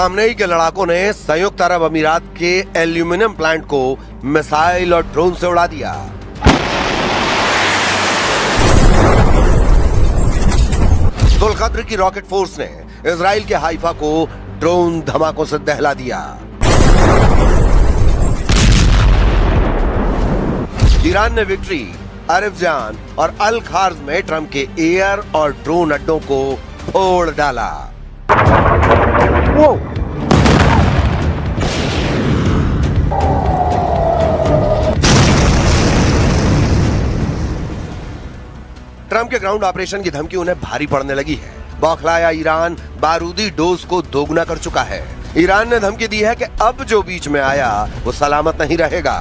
Khamenei के लड़ाकों ने संयुक्त अरब अमीरात के एल्यूमिनियम प्लांट को मिसाइल और ड्रोन से उड़ा दिया। जुल्कद्र की रॉकेट फोर्स ने इजराइल के हाइफा को ड्रोन धमाकों से दहला दिया। ईरान ने विक्ट्री, अरफजान और अल खार्ज में ट्रंप के एयर और ड्रोन अड्डों को फोड़ डाला। ट्रंप के ग्राउंड ऑपरेशन की धमकी उन्हें भारी पड़ने लगी है। बौखलाया ईरान बारूदी डोज को दोगुना कर चुका है। ईरान ने धमकी दी है कि अब जो बीच में आया वो सलामत नहीं रहेगा।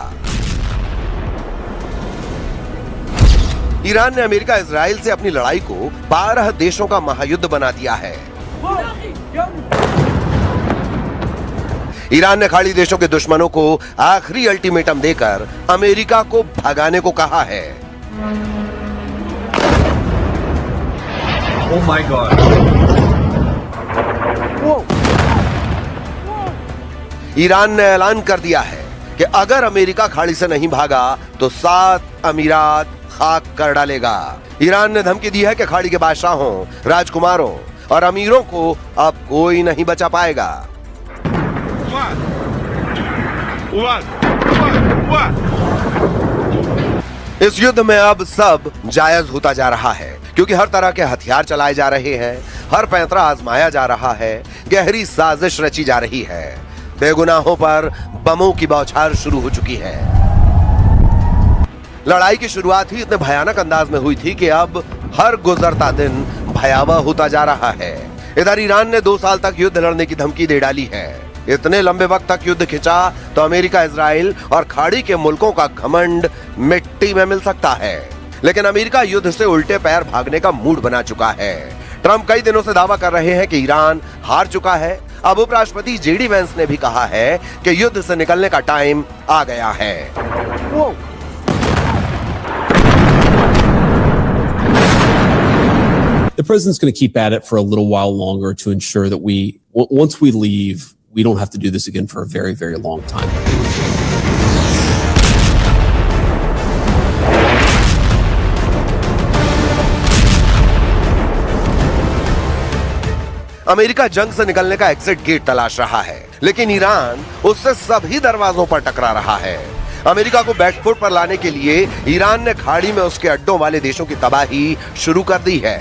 ईरान ने अमेरिका इजराइल से अपनी लड़ाई को 12 देशों का महायुद्ध बना दिया है। ईरान ने खाड़ी देशों के दुश्मनों को आखिरी अल्टीमेटम देकर अमेरिका को भगाने को कहा है। Oh my God! ईरान ने ऐलान कर दिया है कि अगर अमेरिका खाड़ी से नहीं भागा तो 7 अमीरात खाक कर डालेगा। ईरान ने धमकी दी है कि खाड़ी के बादशाहों, राजकुमारों और अमीरों को अब कोई नहीं बचा पाएगा। इस युद्ध में अब सब जायज होता जा रहा है, क्योंकि हर तरह के हथियार चलाए जा रहे हैं, हर पैंतरा आजमाया जा रहा है, गहरी साजिश रची जा रही है, बेगुनाहों पर बमों की बौछार शुरू हो चुकी है। लड़ाई की शुरुआत ही इतने भयानक अंदाज में हुई थी कि अब हर गुजरता दिन भयावह होता जा रहा है। इधर ईरान ने 2 साल तक युद्ध लड़ने की धमकी दे डाली है। इतने लंबे वक्त तक युद्ध खिंचा तो अमेरिका, इजराइल और खाड़ी के मुल्कों का घमंड मिट्टी में मिल सकता है। लेकिन अमेरिका युद्ध से उल्टे पैर भागने का मूड बना चुका है। ट्रंप कई दिनों से दावा कर रहे हैं कि ईरान हार चुका है। अब उपराष्ट्रपति जेडी वेंस ने भी कहा है कि युद्ध से निकलने का टाइम आ गया है। The president's going to keep at it for a little while longer to ensure that once we leave, we don't have to do this again for a very, very long time. America जंग से निकलने का exit gate तलाश रहा है, लेकिन Iran उससे सभी दरवाजों पर टकरा रहा है। अमेरिका को बैकफुट पर लाने के लिए ईरान ने खाड़ी में उसके अड्डों वाले देशों की तबाही शुरू कर दी है।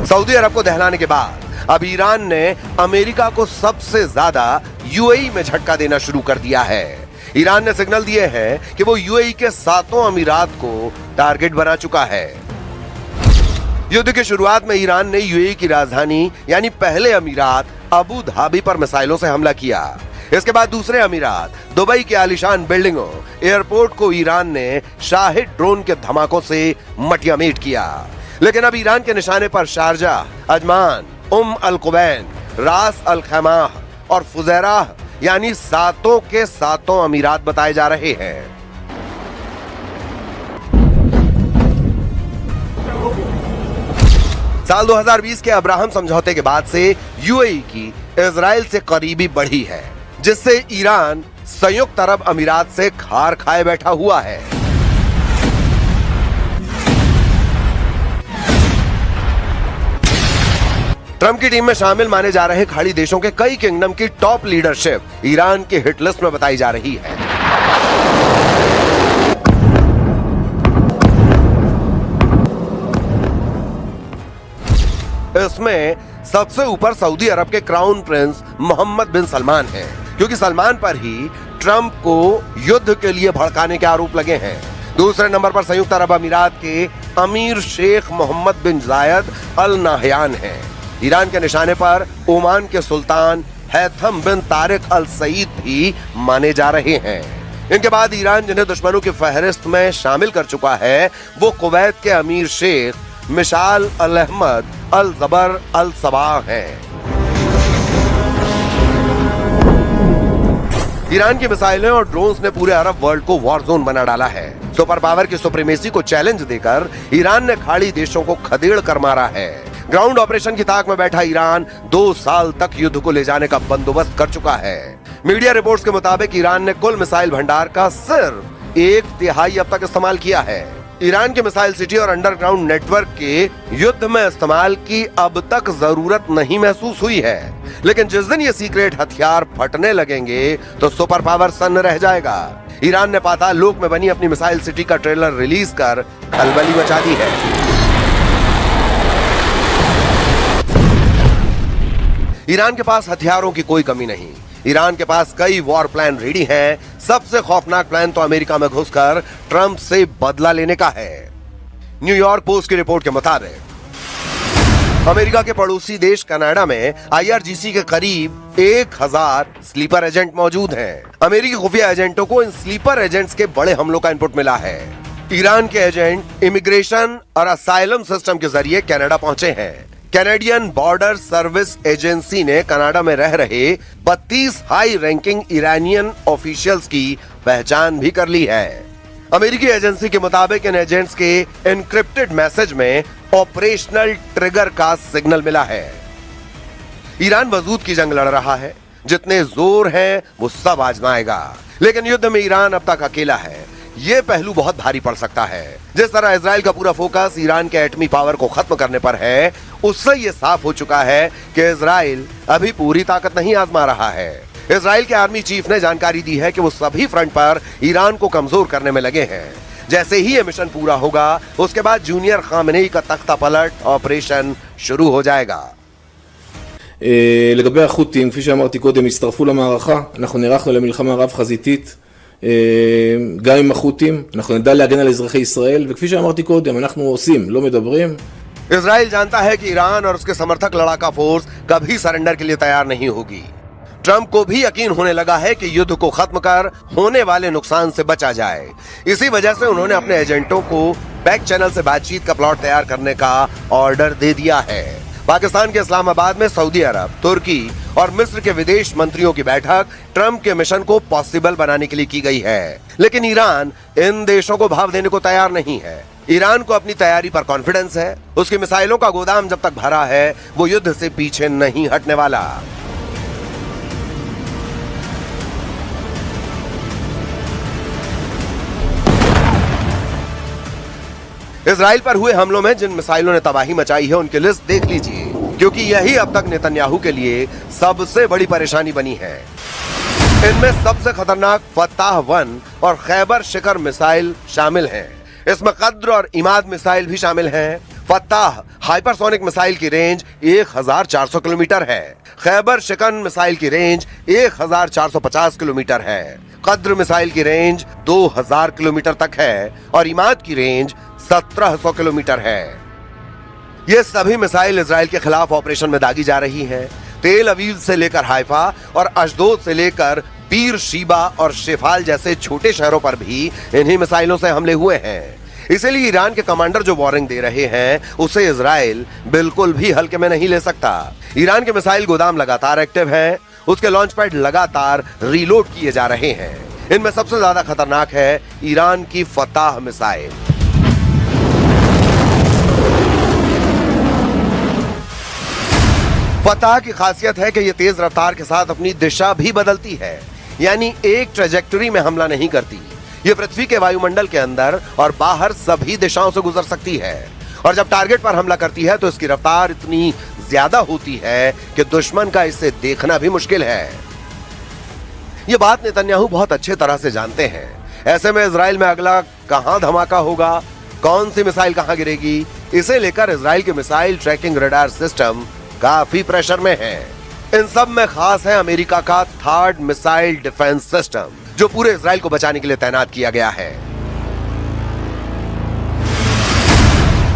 सऊदी अरब को दहलाने के बाद अब ईरान ने अमेरिका को सबसे ज्यादा यूएई में झटका देना शुरू कर दिया है। ईरान ने सिग्नल दिए हैं कि वो यूएई के 7 अमीरात को टारगेट बना चुका है। युद्ध की शुरुआत में ईरान ने यूएई की राजधानी यानी पहले अमीरात अबू धाबी पर मिसाइलों से हमला किया। इसके बाद दूसरे अमीरात दुबई के आलीशान बिल्डिंगों, एयरपोर्ट को ईरान ने शाहिद ड्रोन के धमाकों से मटियामेट किया। लेकिन अब ईरान के निशाने पर शारजाह, अजमान, अल कुवैन, रास अल खैमाह और फुजैराह यानी 7 के 7 अमीरात बताए जा रहे हैं। साल 2020 के अब्राहम समझौते के बाद से यूएई की इजराइल से करीबी बढ़ी है, जिससे ईरान संयुक्त अरब अमीरात से खार खाए बैठा हुआ है। ट्रंप की टीम में शामिल माने जा रहे खाड़ी देशों के कई किंगडम की टॉप लीडरशिप ईरान की हिट लिस्ट में बताई जा रही है। इसमें सबसे ऊपर सऊदी अरब के क्राउन प्रिंस मोहम्मद बिन सलमान हैं, क्योंकि सलमान पर ही ट्रंप को युद्ध के लिए भड़काने के आरोप लगे हैं। दूसरे नंबर पर संयुक्त अरब अमीरात के अमीर शेख मोहम्मद बिन जायद अल नाहयान हैं। ईरान के निशाने पर ओमान के सुल्तान हैथम बिन तारिक अल सईद भी माने जा रहे हैं। इनके बाद ईरान जिन्हें दुश्मनों की फहरिस्त में शामिल कर चुका है, वो कुवैत के अमीर शेख मिशाल अल अहमद अल जबर अल सबाह हैं। ईरान की मिसाइलें और ड्रोन्स ने पूरे अरब वर्ल्ड को वॉर जोन बना डाला है। सुपर पावर की सुप्रीमेसी को चैलेंज देकर ईरान ने खाड़ी देशों को खदेड़ कर मारा है। ग्राउंड ऑपरेशन की ताक में बैठा ईरान 2 साल तक युद्ध को ले जाने का बंदोबस्त कर चुका है। मीडिया रिपोर्ट्स के मुताबिक ईरान ने कुल मिसाइल भंडार का सिर्फ 1/3 अब तक इस्तेमाल किया है। ईरान के मिसाइल सिटी और अंडरग्राउंड नेटवर्क के युद्ध में इस्तेमाल की अब तक जरूरत नहीं महसूस हुई है, लेकिन जिस दिन ये सीक्रेट हथियार फटने लगेंगे तो सुपर पावर सन्न रह जाएगा। ईरान ने पाताल लोक में बनी अपनी मिसाइल सिटी का ट्रेलर रिलीज कर खलबली मचा दी है। ईरान के पास हथियारों की कोई कमी नहीं। ईरान के पास कई वॉर प्लान रेडी हैं। सबसे खौफनाक प्लान तो अमेरिका में घुसकर ट्रंप से बदला लेने का है। न्यूयॉर्क पोस्ट की रिपोर्ट के मुताबिक अमेरिका के पड़ोसी देश कनाडा में IRGC के करीब 1000 स्लीपर एजेंट मौजूद हैं। अमेरिकी खुफिया एजेंटों को इन स्लीपर एजेंट्स के बड़े हमलों का इनपुट मिला है। ईरान के एजेंट इमिग्रेशन और असाइलम सिस्टम के जरिए कनाडा पहुंचे हैं। कैनेडियन बॉर्डर सर्विस एजेंसी ने कनाडा में रह रहे 32 हाई रैंकिंग ईरानियन ऑफिशियल्स की पहचान भी कर ली है। अमेरिकी एजेंसी के मुताबिक इन एजेंट्स के एनक्रिप्टेड मैसेज में ऑपरेशनल ट्रिगर का सिग्नल मिला है। ईरान वजूद की जंग लड़ रहा है, जितने जोर हैं वो सब आजमाएगा, लेकिन युद्ध में ईरान अब तक अकेला है। ये पहलू बहुत भारी पड़ सकता है। जिस तरह इजराइल का पूरा फोकस ईरान के एटमी पावर को खत्म करने पर है, उससे ये साफ हो चुका है कि इजराइल अभी पूरी ताकत नहीं आजमा रहा है। इजराइल के आर्मी चीफ ने जानकारी दी है कि वो सभी फ्रंट पर ईरान को कमजोर करने में लगे हैं। जैसे ही ये मिशन पूरा होगा, उसके बाद जूनियर खामेनेई का तख्ता पलट ऑपरेशन शुरू हो जाएगा। לגבי החות'ים, כפי שאמרתי קודם, הצטרפו למערכה. אנחנו נערכנו למלחמה רב חזיתית, גם עם החות'ים. אנחנו נדע להגן על אזרחי ישראל, וכפי שאמרתי קודם, אנחנו עושים, לא מדברים. इजराइल जानता है कि ईरान और उसके समर्थक लड़ाका फोर्स कभी सरेंडर के लिए तैयार नहीं होगी। ट्रंप को भी यकीन होने लगा है कि युद्ध को खत्म कर होने वाले नुकसान से बचा जाए। इसी वजह से उन्होंने अपने एजेंटों को बैक चैनल से बातचीत का प्लॉट तैयार करने का ऑर्डर दे दिया है। पाकिस्तान के इस्लामाबाद में सऊदी अरब, तुर्की और मिस्र के विदेश मंत्रियों की बैठक ट्रंप के मिशन को पॉसिबल बनाने के लिए की गई है, लेकिन ईरान इन देशों को भाव देने को तैयार नहीं है। ईरान को अपनी तैयारी पर कॉन्फिडेंस है। उसकी मिसाइलों का गोदाम जब तक भरा है, वो युद्ध से पीछे नहीं हटने वाला। इजराइल पर हुए हमलों में जिन मिसाइलों ने तबाही मचाई है, उनकी लिस्ट देख लीजिए, क्योंकि यही अब तक नेतन्याहू के लिए सबसे बड़ी परेशानी बनी है। इनमें सबसे खतरनाक फताह-1 और खैबर शिखर मिसाइल शामिल हैं। इसमें कद्र और इमाद मिसाइल भी शामिल हैं। फताह हाइपरसोनिक मिसाइल की रेंज 1400 किलोमीटर है। खैबर शिकन मिसाइल की रेंज 1450 किलोमीटर है। कद्र मिसाइल की रेंज 2000 किलोमीटर तक है और इमाद की रेंज 1700 किलोमीटर है। ये सभी मिसाइल इजराइल के खिलाफ ऑपरेशन में दागी जा रही हैं। तेल अवीव से लेकर हाइफा और अशदोद से लेकर बीर शीबा और शेफाल जैसे छोटे शहरों पर भी इन्हीं मिसाइलों से हमले हुए हैं। इसीलिए ईरान के कमांडर जो वार्निंग दे रहे हैं, उसे इजराइल बिल्कुल भी हल्के में नहीं ले सकता। ईरान के मिसाइल गोदाम लगातार एक्टिव हैं, उसके लॉन्च पैड लगातार रीलोड किए जा रहे हैं। इनमें सबसे ज्यादा खतरनाक है ईरान की फताह मिसाइल। फताह की खासियत है कि यह तेज रफ्तार के साथ अपनी दिशा भी बदलती है, यानी एक ट्रेजेक्टरी में हमला नहीं करती। यह पृथ्वी के वायुमंडल के अंदर और बाहर सभी दिशाओं से गुजर सकती है, और जब टारगेट पर हमला करती है तो इसकी रफ्तार इतनी ज्यादा होती है कि दुश्मन का इसे देखना भी मुश्किल है। यह बात नेतन्याहू बहुत अच्छे तरह से जानते हैं। ऐसे में इजराइल में अगला कहां धमाका होगा, कौन सी मिसाइल कहां गिरेगी, इसे लेकर इजराइल के मिसाइल ट्रैकिंग रडार सिस्टम काफी प्रेशर में है। इन सब में खास है अमेरिका का थर्ड मिसाइल डिफेंस सिस्टम, जो पूरे इजराइल को बचाने के लिए तैनात किया गया है।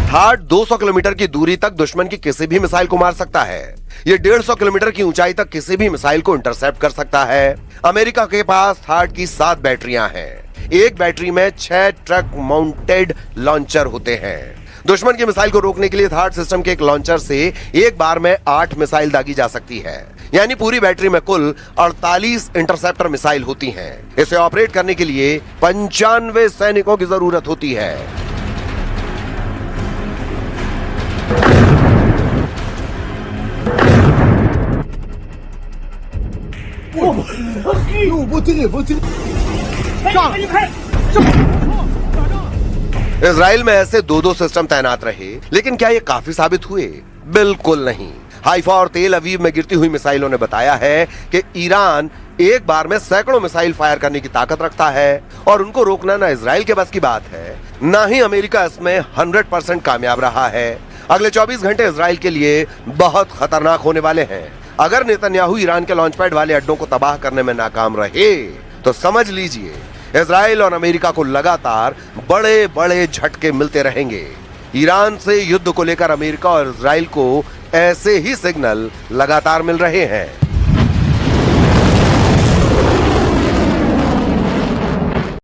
थर्ड 200 किलोमीटर की दूरी तक दुश्मन की किसी भी मिसाइल को मार सकता है। ये 150 किलोमीटर की ऊंचाई तक किसी भी मिसाइल को इंटरसेप्ट कर सकता है। अमेरिका के पास थर्ड की 7 बैटरियां हैं। एक बैटरी में 6 ट्रक माउंटेड लॉन्चर होते हैं। दुश्मन की मिसाइल को रोकने के लिए थर्ड सिस्टम के एक लॉन्चर से एक बार में 8 मिसाइल दागी जा सकती है, यानी पूरी बैटरी में कुल 48 इंटरसेप्टर मिसाइल होती हैं। इसे ऑपरेट करने के लिए 95 सैनिकों की जरूरत होती है। इजराइल में ऐसे दो सिस्टम तैनात रहे, लेकिन क्या ये काफी साबित हुए? बिल्कुल नहीं। हाइफा और तेल अवीव में गिरती हुई मिसाइलों ने बताया है कि ईरान एक बार में सैकड़ों मिसाइल फायर करने की ताकत रखता है और उनको रोकना ना इजराइल के बस की बात है, ना ही अमेरिका इसमें 100% कामयाब रहा है। अगले 24 घंटे इजराइल के लिए बहुत खतरनाक होने वाले हैं। अगर नेतन्याहू ईरान के लॉन्च पैड वाले अड्डों को तबाह करने में नाकाम रहे तो समझ लीजिए इजराइल और अमेरिका को लगातार बड़े बड़े झटके मिलते रहेंगे। ईरान से युद्ध को लेकर अमेरिका और इजराइल को ऐसे ही सिग्नल लगातार मिल रहे हैं।